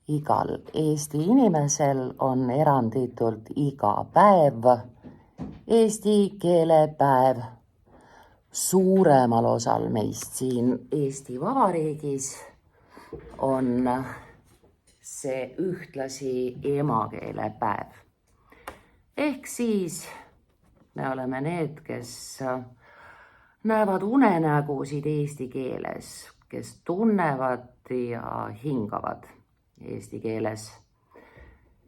Igal Eesti inimesel on eranditult iga päev eesti keele päev. Suuremal osal meist siin Eesti Vabariigis on see ühtlasi emakeelepäev. Ehk siis me oleme need, kes näevad unenägusid eesti keeles, kes tunnevad ja hingavad eesti keeles.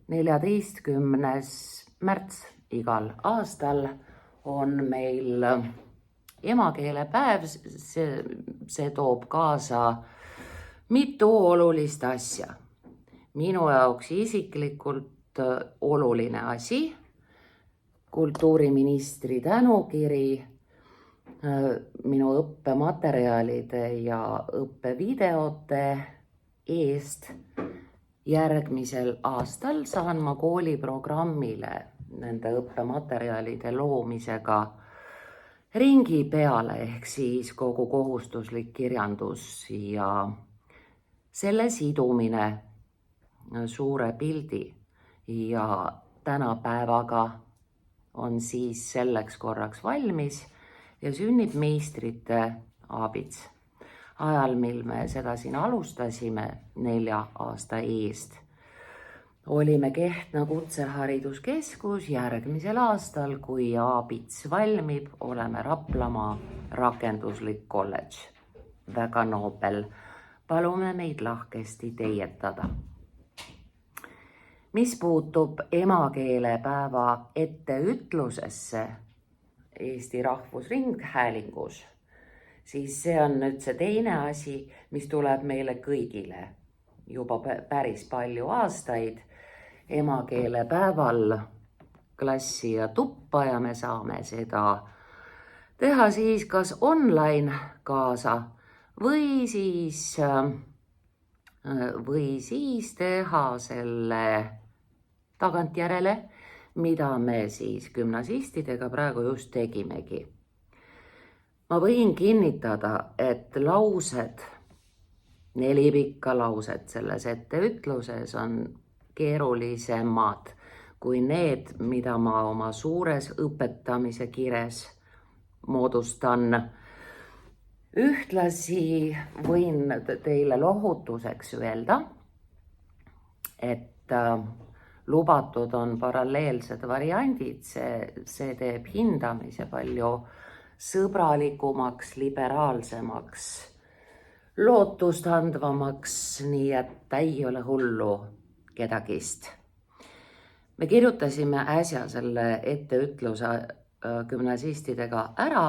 14. märts igal aastal on meil emakeelepäev. See toob kaasa mitu olulist asja. Minu jaoks isiklikult oluline asi, kultuuriministri tänukiri minu õppematerjalide ja õppevideote eest. Järgmisel aastal saan ma kooliprogrammile nende õppematerjalide loomisega ringi peale, ehk siis kogu kohustuslik kirjandus ja selle sidumine suure pildi ja tänapäevaga on siis selleks korraks valmis ja sünnib meistrite abits. Ajal, mil me seda siin alustasime 4 aasta eest, olime Kehtna Kutsehariduskeskus. Järgmisel aastal, kui abits valmib, oleme Raplamaa rakenduslik kolledž. Väga noobel. Palume meid lahkesti teietada. Mis puutub emakeelepäeva etteütlusesse Eesti Rahvusringhäälingus, siis see on nüüd see teine asi, mis tuleb meile kõigile juba päris palju aastaid. Emakeelepäeval klassi ja tuppa ja me saame seda teha siis kas online kaasa või siis teha selle tagantjärele, mida me siis gümnasistidega praegu just tegimegi. Ma võin kinnitada, et laused, 4 pikka lauset selles etteütluses on keerulisemad kui need, mida ma oma suures õpetamise kires moodustan. Ühtlasi võin teile lohutuseks öelda, et lubatud on paralleelsed variandid, see teeb hindamise palju sõbralikumaks, liberaalsemaks, lootust andvamaks, nii et ei ole hullu kedagist. Me kirjutasime äsja selle etteütluse gümnasistidega ära,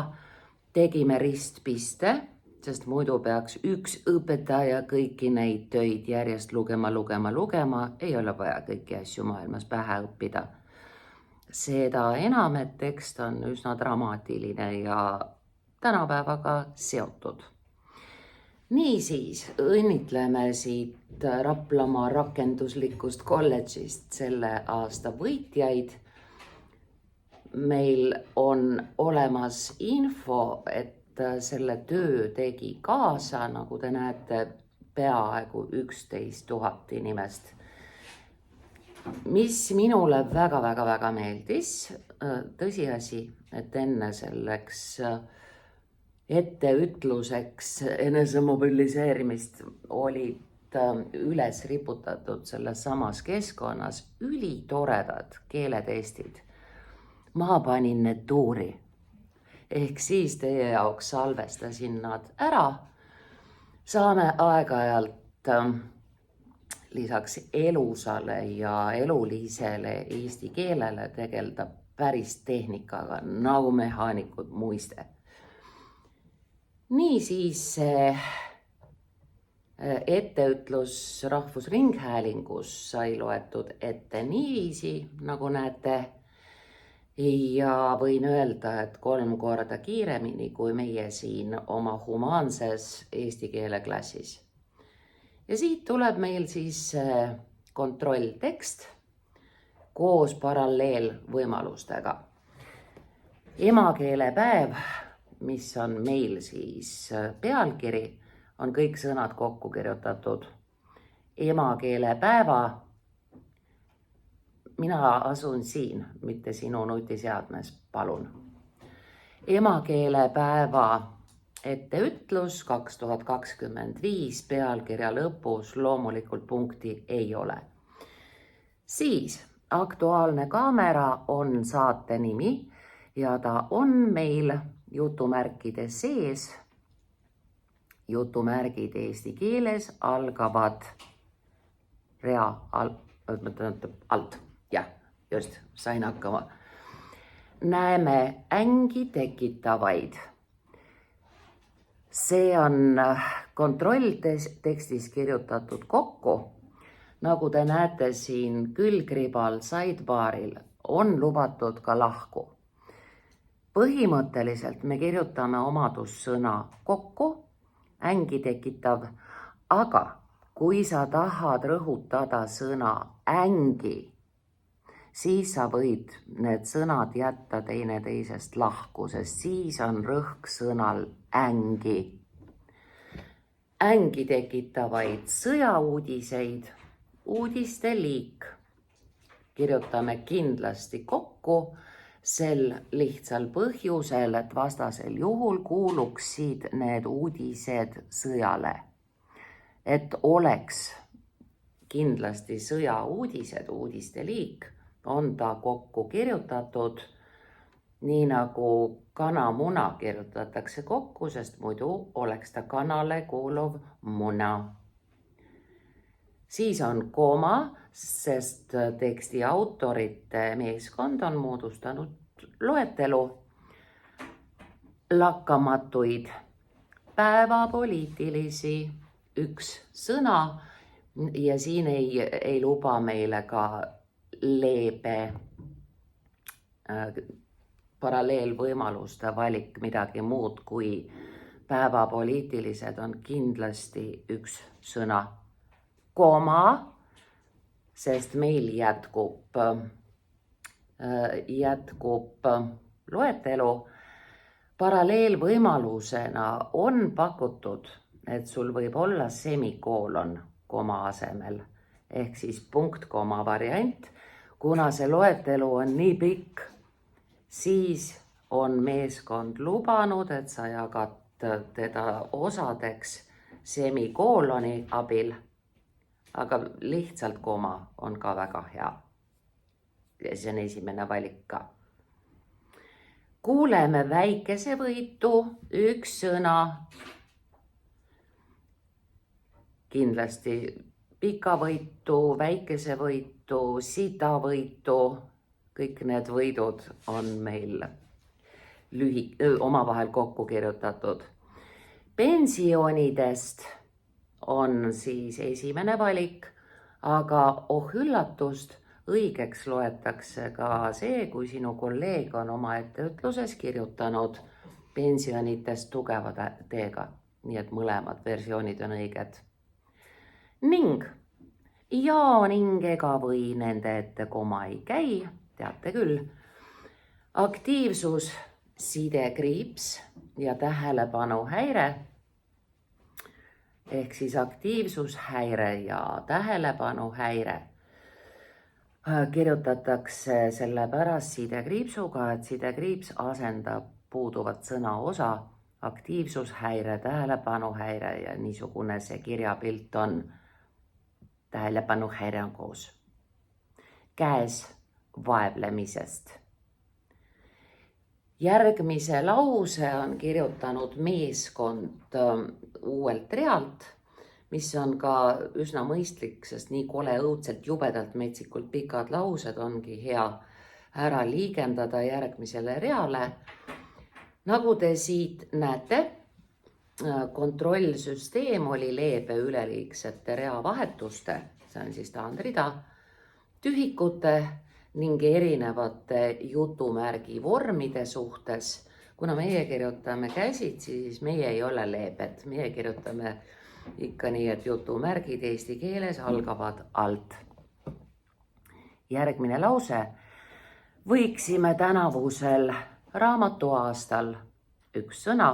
tegime ristpiste, sest muidu peaks üks õpetaja kõiki neid töid järjest lugema, ei ole vaja kõiki asju maailmas pähe õppida. Seda enam, et tekst on üsna dramaatiline ja tänapäevaga seotud. Niisiis, õnnitleme siit Raplamaa rakenduslikust kolledžist selle aasta võitjaid. Meil on olemas info, et selle töö tegi kaasa, nagu te näete, peaaegu 11 000 inimest. Mis minule väga meeldis, tõsiasi, et enne selleks etteütluseks enesemobiliseerimist olid üles riputatud selles samas keskkonnas ülitoredad keeletestid. Ma panin need tuuri, ehk siis teie jaoks salvestasin nad ära. Saame aeg-ajalt lisaks elusale ja elulisele eesti keelele tegeleda päris tehnikaga, nagu mehaanikud muiste. Niisiis etteütlus Rahvusringhäälingus sai loetud ette niiviisi, nagu näete, ja võin öelda, et 3 korda kiiremini kui meie siin oma humaanses eesti keele klassis. Ja siit tuleb meil siis kontrolltekst koos paralleelvõimalustega. Emakeelepäev, mis on meil siis pealkiri, on kõik sõnad kokku kirjutatud emakeelepäeva. Mina asun siin, mitte sinu nutiseadmes, palun. Emakeelepäeva etteütlus 2025 pealkirja lõpus loomulikult punkti ei ole. Siis Aktuaalne kaamera on saate nimi ja ta on meil jutumärkide sees. Jutumärgid eesti keeles algavad rea alt. Jah, just, sain hakkama. Näeme ängi tekitavaid. See on kontrolltekstis kirjutatud kokku. Nagu te näete siin külgribal sidebaril on lubatud ka lahku. Põhimõtteliselt me kirjutame omadussõna kokku, ängi tekitav, aga kui sa tahad rõhutada sõna ängi, siis sa võid need sõnad jätta teineteisest lahku, sest siis on rõhk sõnal ängi. Ängi tekitavaid sõjauudiseid, uudiste liik kirjutame kindlasti kokku sel lihtsal põhjusel, et vastasel juhul kuuluksid need uudised sõjale. Et oleks kindlasti sõjauudised, uudiste liik, on ta kokku kirjutatud, nii nagu kana-muna kirjutatakse kokku, sest muidu oleks ta kanale kuuluv muna. Siis on kooma, sest teksti autorite meeskond on moodustanud loetelu lakkamatuid päevapoliitilisi, üks sõna ja siin ei luba meile ka leebe paralleelvõimaluste valik midagi muud kui päevapoliitilised on kindlasti üks sõna. Kooma, sest meil jätkub loetelu. Paralleelvõimalusena on pakutud, et sul võib olla semikoolon koma asemel, ehk siis punkt-koma variant. Kuna see loetelu on nii pikk, siis on meeskond lubanud, et sa jagad teda osadeks semikooloni abil. Aga lihtsalt koma on ka väga hea. See on esimene valik ka. Kuuleme väikese võitu, üks sõna. Kindlasti pika võitu, väikese võitu, sita võitu. Kõik need võidud on meil omavahel kokku kirjutatud. Pensionidest on siis esimene valik, aga üllatust, õigeks loetakse ka see, kui sinu kolleeg on oma etteütluses kirjutanud pensionitest tugeva teega, nii et mõlemad versioonid on õiged. Ning ega või nende ette koma ei käi, teate küll. Aktiivsus, sidekriips ja tähelepanuhäire. Ehk siis aktiivsushäire ja tähelepanuhäire kirjutatakse selle pärast sidekriipsuga, et sidekriips asendab puuduvat sõna osa. Aktiivsushäire, tähelepanuhäire ja niisugune see kirjapilt on. Tähelepanuhäire on koos. Käes vaevlemisest. Järgmise lause on kirjutanud meeskond uuelt realt, mis on ka üsna mõistlik, sest nii kole õudselt jubedalt metsikult pikad laused ongi hea ära liigendada järgmisele reale. Nagu te siit näete, kontrollsüsteem oli leebe üleliigsete reavahetuste, see on siis taandrida, tühikute ning erinevate jutumärgi vormide suhtes. Kuna meie kirjutame käsid, siis meie ei ole leebed. Meie kirjutame ikka nii, et jutumärgid eesti keeles algavad alt. Järgmine lause. Võiksime tänavusel raamatuaastal üks sõna.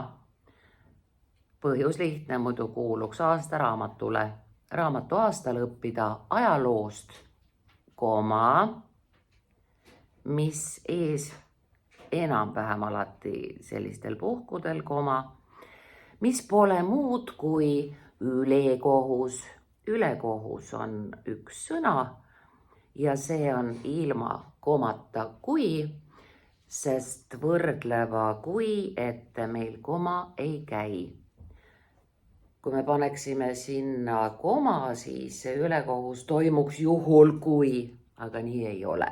Põhjus lihtne, muidu kuuluks aastaraamatule. raamatu aastal õppida ajaloost, koma, mis ees enam-vähem alati sellistel puhkudel, koma, mis pole muud kui ülekohus. Ülekohus on üks sõna ja see on ilma komata kui, sest võrdleva kui ette meil koma ei käi. Kui me paneksime sinna koma, siis see ülekohus toimuks juhul kui, aga nii ei ole.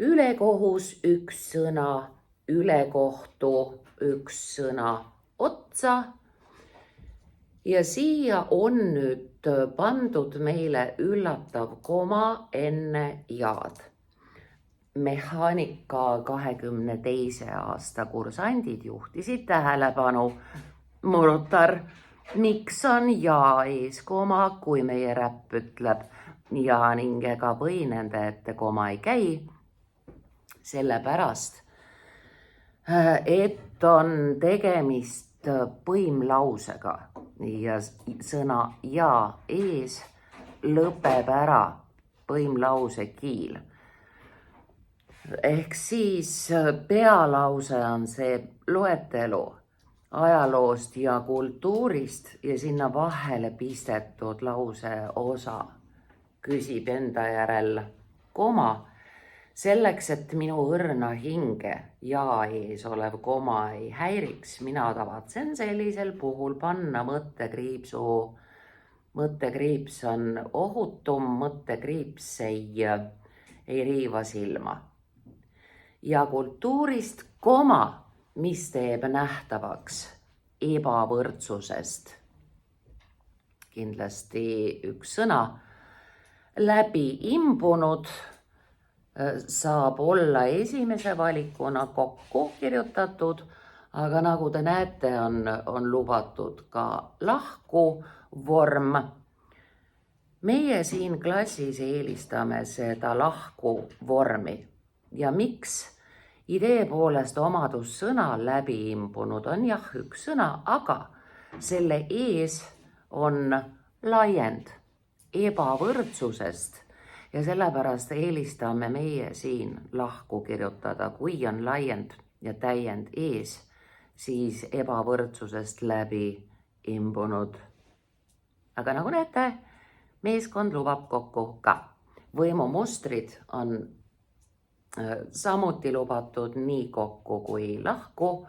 Ülekohus üks sõna, ülekohtu üks sõna otsa. Ja siia on nüüd pandud meile üllatav koma enne jaad. Mehaanika 22. aasta kursandid juhtisid tähelepanu. Murutar, miks on ja ees koma, kui meie räpp ütleb ja ning ega või nende ette koma ei käi? Sellepärast, et on tegemist põimlausega ja sõna ja ees lõpeb ära põimlause kiil. Ehk siis pealause on see loetelu ajaloost ja kultuurist ja sinna vahele pistetud lause osa küsib enda järel koma. Selleks, et minu õrna hinge ja ees olev koma ei häiriks, mina tavatsen sellisel puhul panna mõttekriipsu. Mõttekriips on ohutum, mõttekriips ei riiva silma. Ja kultuurist koma, mis teeb nähtavaks ebavõrdsusest. Kindlasti üks sõna läbi imbunud saab olla esimese valikuna kokku kirjutatud, aga nagu te näete, on lubatud ka lahku vorm. Meie siin klassis eelistame seda lahku vormi ja miks? Idee poolest omadussõna läbi imbunud on jah üks sõna, aga selle ees on laiend ebavõrdsusest. Ja sellepärast eelistame meie siin lahku kirjutada, kui on laiend ja täiend ees, siis ebavõrdsusest läbi imbunud. Aga nagu näete, meeskond lubab kokku ka. Võimumustrid on samuti lubatud nii kokku kui lahku.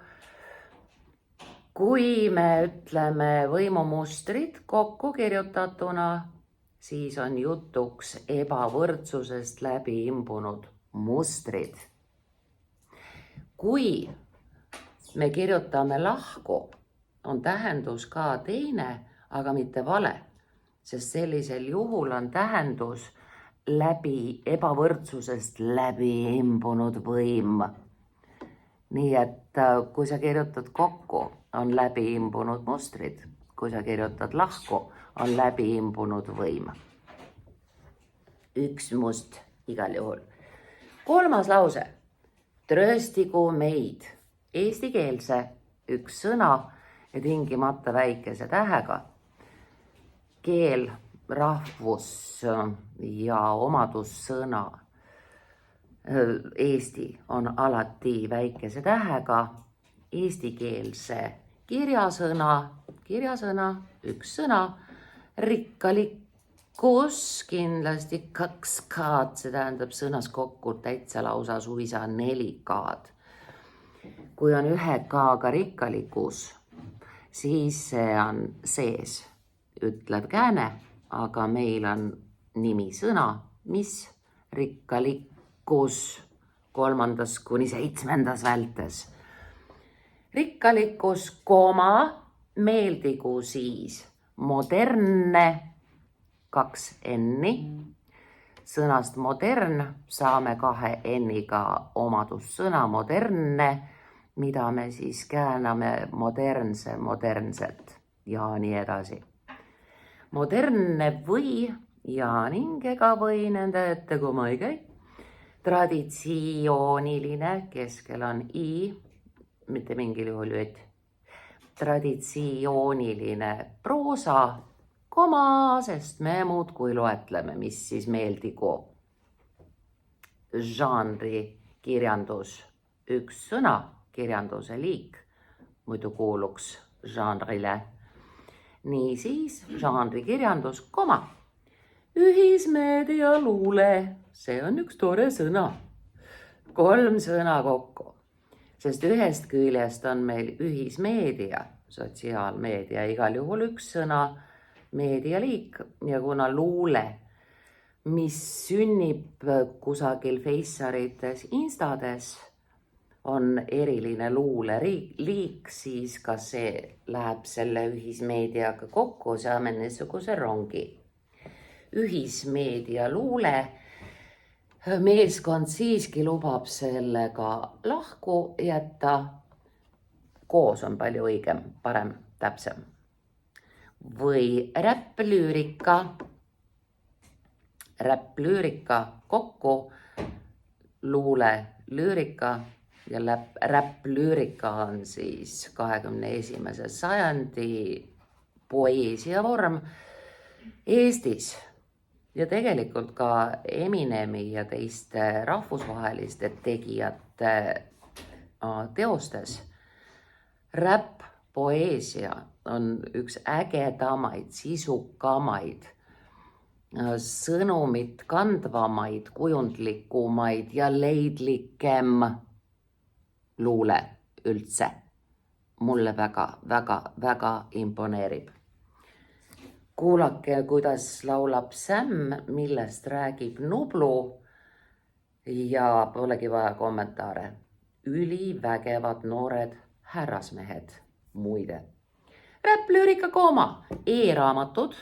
Kui me ütleme võimumustrid kokku kirjutatuna, siis on jutuks ebavõrdsusest läbi imbunud mustrid. Kui me kirjutame lahku, on tähendus ka teine, aga mitte vale, sest sellisel juhul on tähendus läbi ebavõrdsusest läbi imbunud võim. Nii et kui sa kirjutad kokku, on läbi imbunud mustrid, kui sa kirjutad lahku, on läbi imbunud võim. Üks must igal juhul. 3. lause. Trööstigu meid. Eestikeelse üks sõna ja tingimata väikese tähega. Keel, rahvus ja omadussõna. Eesti on alati väikese tähega. Eestikeelse kirjasõna, üks sõna. Rikkalikkus, kindlasti 2 kaad, see tähendab sõnas kokku täitsa lausa suisa 4 kaad. Kui on 1 kaaga rikkalikkus, siis see on sees, ütleb kääne, aga meil on nimisõna, mis rikkalikkus 3. kuni 7. vältes. Rikkalikkus, koma, meeldigu siis. Modernne, 2 n-i. Sõnast modern saame 2 n-iga omadussõna modernne, mida me siis kääname modernse, modernset ja nii edasi. Modernne või ja ning ega või nende ette koma ei käi. Traditsiooniline, keskel on i, mitte mingil juhul jöt. Traditsiooniline proosa, koma, sest me muudkui loetleme, mis siis meeldigu. Žanri kirjandus, üks sõna, kirjanduse liik, muidu kuuluks žanrile. Niisiis, žanri kirjandus, koma. Ühismeedia luule, see on üks tore sõna. 3 sõna kokku, sest ühest küljest on meil ühismeedia, sotsiaalmeedia, igal juhul üks sõna, meedialiik ja kuna luule, mis sünnib kusagil feissarites, instades, on eriline luuleliik, siis ka see läheb selle ühismeediaga kokku, saame niisuguse rongi. Ühismeedia luule meeskond siiski lubab sellega lahku jätta. Koos on palju õigem, parem, täpsem. Või räpplüürika kokku, luule, lüürika ja räpplüürika on siis 21. sajandi poeesia vorm Eestis ja tegelikult ka Eminemi ja teiste rahvusvaheliste tegijate teostes. Räpp-poeesia on üks ägedamaid, sisukamaid, sõnumit kandvamaid, kujundlikumaid ja leidlikem luule üldse. Mulle väga imponeerib. Kuulake, kuidas laulab Sam, millest räägib Nublu ja polegi vaja kommentaare. Ülivägevad noored härrasmehed, muide. Räpplüürika kooma, e-raamatud,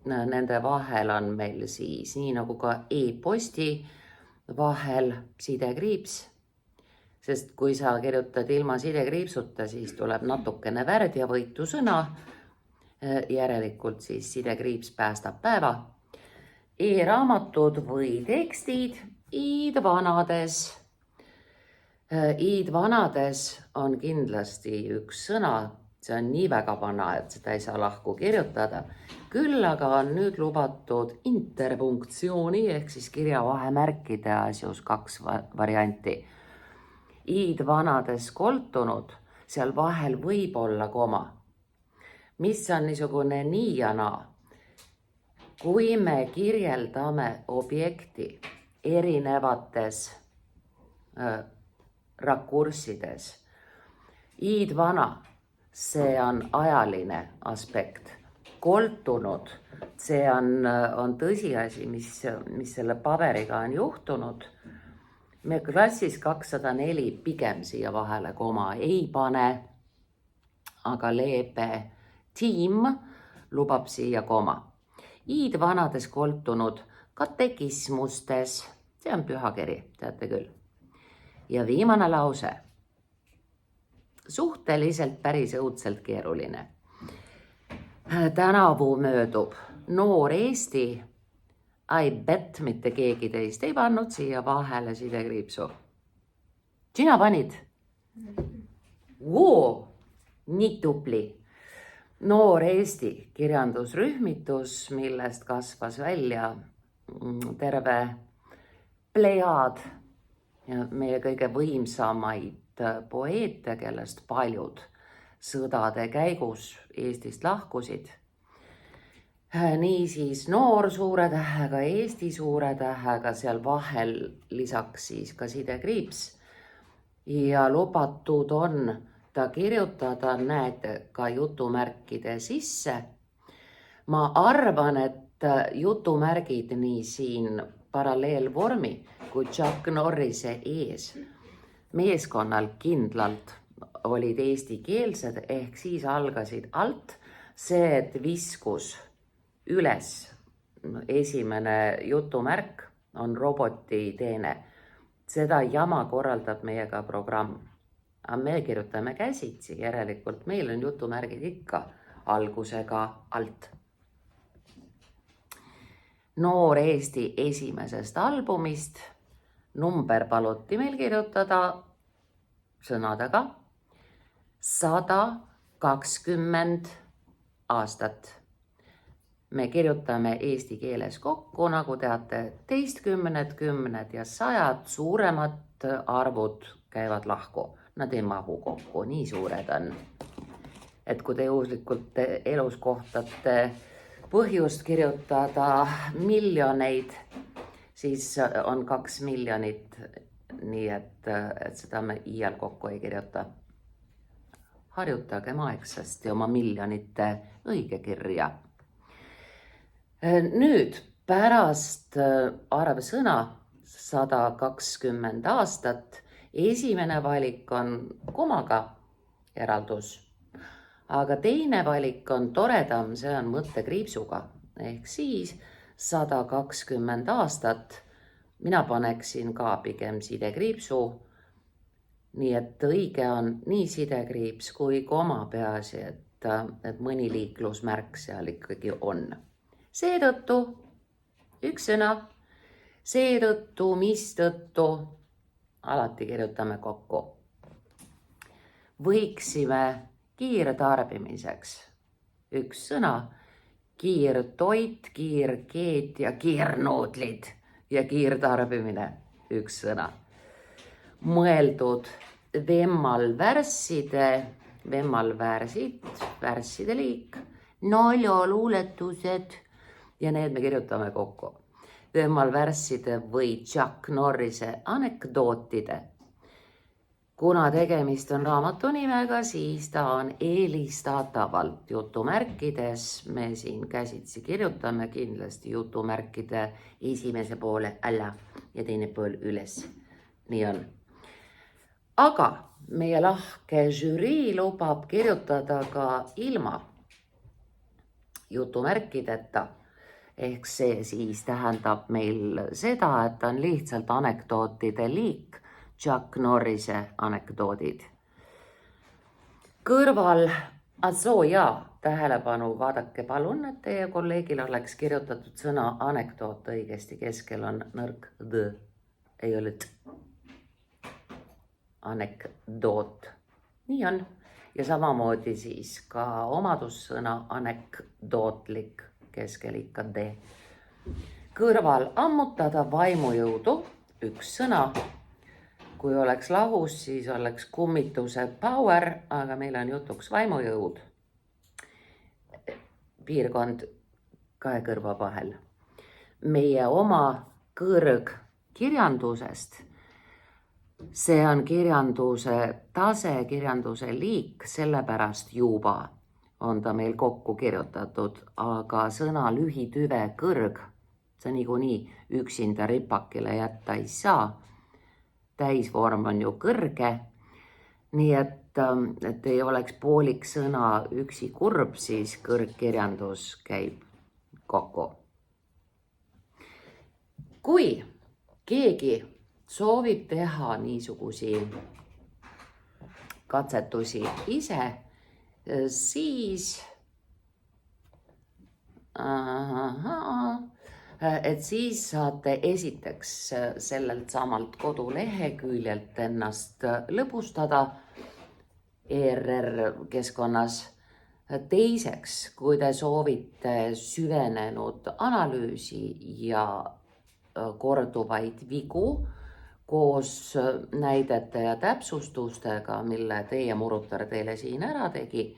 nende vahel on meil siis nii nagu ka e-posti vahel sidekriips, sest kui sa kirjutad ilma sidekriipsuta, siis tuleb natukene värd ja võitu sõna, järelikult siis sidekriips päästab päeva. E-raamatud või tekstid iidvanades. Iidvanades on kindlasti üks sõna, see on nii väga vana, et seda ei saa lahku kirjutada. Küll aga on nüüd lubatud interpunktsiooni ehk siis kirjavahemärkide asjus 2 varianti. Iidvanades koltunud, seal vahel võib olla koma. Mis on niisugune nii ja naa? Kui me kirjeldame objekti erinevates rakurssides, iidvana, see on ajaline aspekt. Koltunud, see on tõsiasi, mis selle paberiga on juhtunud. Me klassis 204 pigem siia vahele koma ei pane, aga leebe tiim lubab siia koma. Iidvanades koltunud katekismustes, see on pühakiri, teate küll. Ja viimane lause, suhteliselt päris õudselt keeruline. Tänavu möödub noor Eesti, I bet mitte keegi teist ei pannud siia vahele sidekriipsu. Sina panid? Nii tubli. Noor Eesti kirjandusrühmitus, millest kasvas välja terve plejaad ja meie kõige võimsamaid poeete, kellest paljud sõdade käigus Eestist lahkusid. Niisiis noor suure tähega, Eesti suure tähega, seal vahel lisaks siis ka sidekriips. Ja lubatud on ta kirjutada, näete, ka jutumärkide sisse. Ma arvan, et jutumärgid nii siin paralleelvormi kui Chuck Norrise ees meeskonnal kindlalt olid eestikeelsed, ehk siis algasid alt. See, et viskus üles esimene jutumärk on roboti teene. Seda jama korraldab meiega programm. Aga me kirjutame käsitsi, järelikult meil on jutumärgid ikka algusega alt. Noor Eesti esimesest albumist number paluti meil kirjutada sõnadega 120 aastat. me kirjutame eesti keeles kokku, nagu teate, teistkümned, kümned ja sajad suuremad arvud käivad lahku. Nad ei mahu kokku, nii suured on. Et kui te juhuslikult elus kohtate põhjust kirjutada miljoneid, siis on 2 miljonit, nii et seda me iial kokku ei kirjuta. Harjutage aegsasti oma miljonite õigekirja. Nüüd pärast arvsõna 120 aastat esimene valik on komaga eraldus, aga teine valik on toredam, see on mõttekriipsuga ehk siis 120 aastat. Mina paneksin ka pigem sidekriipsu, nii et õige on nii sidekriips kui koma, peaasi, et mõni liiklusmärk seal ikkagi on. Seetõttu üks sõna, seetõttu, mistõttu, alati kirjutame kokku. Võiksime kiirtarbimiseks üks sõna, kiirtoit, kiirkeet ja kiirnoodlid ja kiirtarbimine üks sõna. Mõeldud vemmalvärsside, vemmalvärsid, värsside liik, naljoluuletused ja need me kirjutame kokku. Vemmalvärsside või Chuck Norrise anekdootide. Kuna tegemist on raamatu nimega, siis ta on eelistatavalt jutumärkides. Me siin käsitsi kirjutame kindlasti jutumärkide esimese poole alla ja teine pool üles. Nii on. Aga meie lahke žürii lubab kirjutada ka ilma jutumärkideta. Ehk see siis tähendab meil seda, et on lihtsalt anekdootide liik, Chuck Norrise anekdoodid. Kõrval, tähelepanu, vaadake palun, et teie kolleegil oleks kirjutatud sõna anekdoot õigesti, keskel on nõrk d, ei ole t. Anekdoot. Nii on. Ja samamoodi siis ka omadussõna anekdootlik, keskel ikka D. Kõrval ammutada vaimujõudu, üks sõna. Kui oleks lahus, siis oleks kummituse power, aga meil on jutuks vaimujõud. Piirkond kahe kõrva vahel. Meie oma kõrg kirjandusest, see on kirjanduse tase, kirjanduse liik, sellepärast juba on ta meil kokku kirjutatud, aga sõna lühitüve kõrg, see niikuinii üksinda ripakile jätta ei saa. Täisvorm on ju kõrge, nii et ei oleks poolik sõna üksi kurb, siis kõrgkirjandus käib kokku. Kui keegi soovib teha niisugusi katsetusi ise, siis siis saate esiteks sellelt samalt koduleheküljelt ennast lõbustada ERR keskkonnas. Teiseks, kui te soovite süvenenud analüüsi ja korduvaid vigu koos näidete ja täpsustustega, mille teie murutar teile siin ära tegi,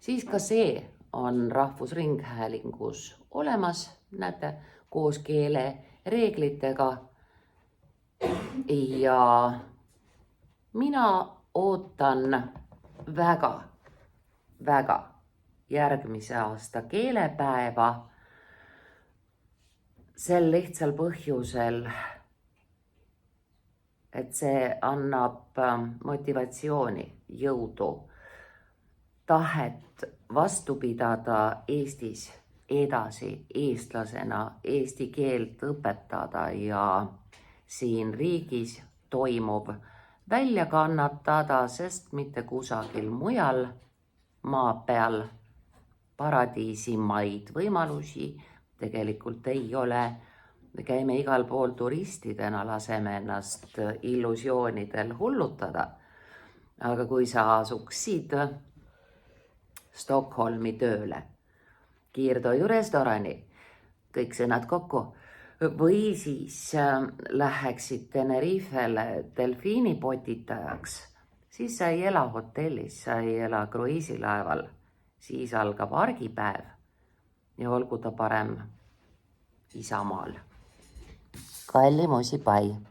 siis ka see on Rahvusringhäälingus olemas, näete, koos keelereeglitega. Ja mina ootan väga järgmise aasta keelepäeva sel lihtsal põhjusel, et see annab motivatsiooni, jõudu, tahet vastu pidada Eestis edasi eestlasena, eesti keelt õpetada ja siin riigis toimuv välja kannatada, sest mitte kusagil mujal maa peal paradiisimaid võimalusi tegelikult ei ole. Me käime igal pool turistidena, laseme ennast illusioonidel hullutada. Aga kui sa asuksid Stockholmi tööle kiirtoidurestorani, kõik sõnad kokku, või siis läheksid Tenerifele delfiinipotitajaks, siis sa ei ela hotellis, sa ei ela kruiisilaeval, siis algab argipäev ja olgu ta parem Isamaal. Kallimusi, pai!